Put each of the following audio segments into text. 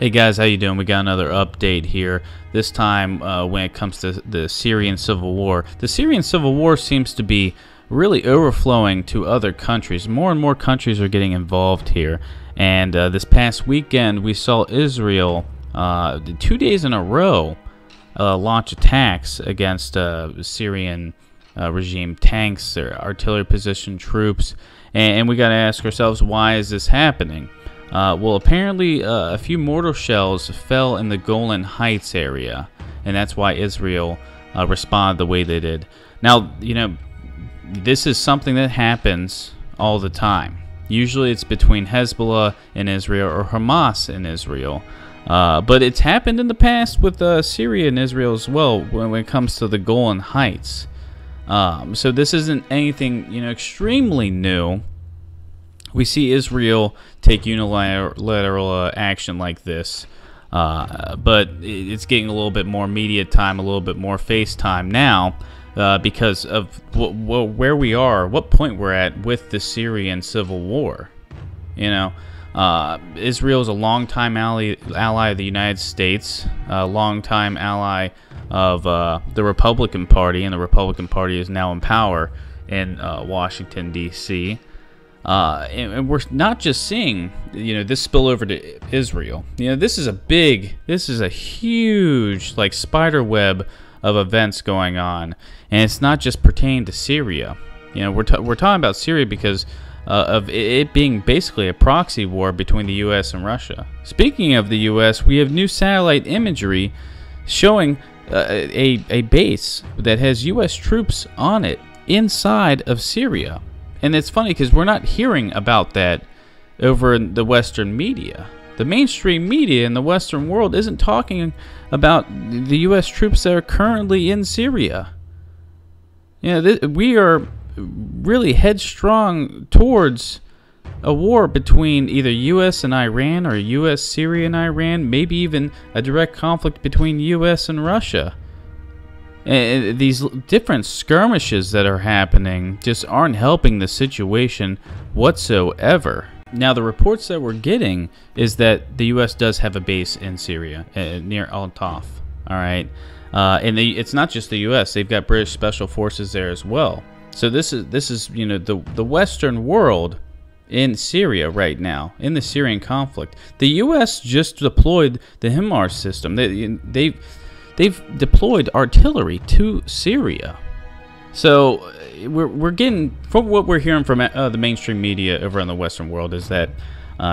Hey guys, how you doing? We got another update here. This time when it comes to the Syrian civil war. The Syrian civil war seems to be really overflowing to other countries. More and more countries are getting involved here. And this past weekend we saw Israel 2 days in a row launch attacks against Syrian regime tanks, or artillery position troops. And we got to ask ourselves, why is this happening? Well, apparently a few mortar shells fell in the Golan Heights area, and that's why Israel responded the way they did. Now, you know, this is something that happens all the time. Usually it's between Hezbollah and Israel or Hamas and Israel. But it's happened in the past with Syria and Israel as well when it comes to the Golan Heights. So this isn't anything, you know, extremely new. We see Israel take unilateral action like this, but it's getting a little bit more media time, a little bit more face time now, because of where we are, what point we're at with the Syrian civil war. You know, Israel is a longtime ally of the United States, a longtime ally of the Republican Party, and the Republican Party is now in power in Washington, D.C. And we're not just seeing, you know, this spill over to Israel. You know, this is a huge, like, spider web of events going on, and it's not just pertaining to Syria. You know, we're talking about Syria because of it being basically a proxy war between the U.S. and Russia. Speaking of the U.S., we have new satellite imagery showing a base that has U.S. troops on it inside of Syria. And it's funny because we're not hearing about that over in the Western media. The mainstream media in the Western world isn't talking about the U.S. troops that are currently in Syria. You know, we are really headstrong towards a war between either U.S. and Iran, or U.S., Syria, and Iran, maybe even a direct conflict between U.S. and Russia. And these different skirmishes that are happening just aren't helping the situation whatsoever. Now, the reports that we're getting is that the U.S. does have a base in Syria, near Al-Taf. All right, and it's not just the U.S. They've got British special forces there as well. So this is you know, the Western world in Syria right now, in the Syrian conflict. The U.S. just deployed the HIMARS system. They've deployed artillery to Syria. So we're getting, from what we're hearing from the mainstream media over in the Western world, is that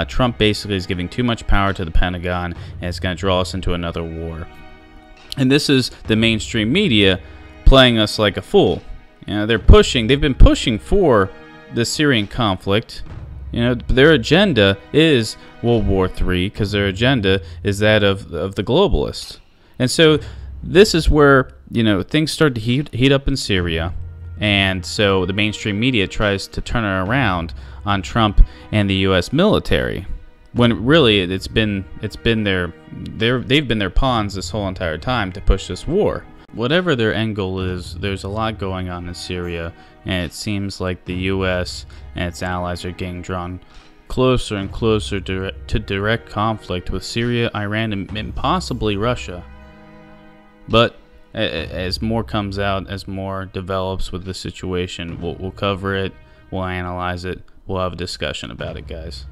Trump basically is giving too much power to the Pentagon, and it's going to draw us into another war. And this is the mainstream media playing us like a fool. You know, they've been pushing for the Syrian conflict. You know, their agenda is World War III, because their agenda is that of the globalists. And so this is where, you know, things start to heat up in Syria, and so the mainstream media tries to turn it around on Trump and the U.S. military, when really they've been their pawns this whole entire time to push this war. Whatever their end goal is, there's a lot going on in Syria, and it seems like the U.S. and its allies are getting drawn closer and closer to direct conflict with Syria, Iran, and possibly Russia. But as more comes out, as more develops with the situation, we'll cover it, we'll analyze it, we'll have a discussion about it, guys.